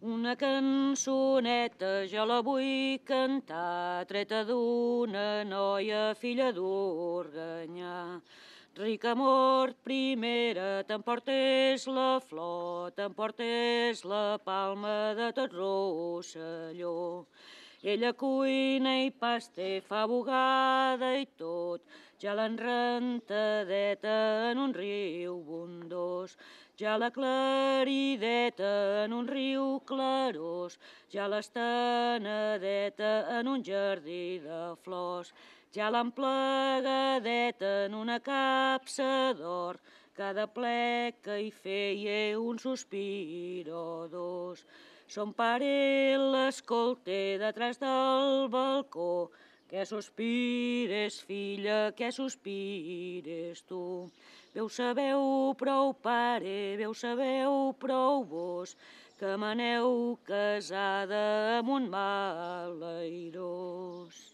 Una cançoneta jo la vull cantar, treta d'una noia filla d'Organyà. Rica mort primera, t'emportés la flor, t'emportés la palma de tot Rosselló. Ella cuina i paste, fa bugada i tot, ja l'han rentadeta en un riu bondós, ja la clarideta en un riu clarós, ja l'estanadeta en un jardí de flors, ja l'emplegadeta en una capsa d'or, cada plec que hi feia un sospir o dos. Son pare l'escolte detrás del balcó, que sospires, filla, que sospires tu. Veu sabeu prou, pare, veu sabeu prou vos, que m'aneu casada amb un maleirós.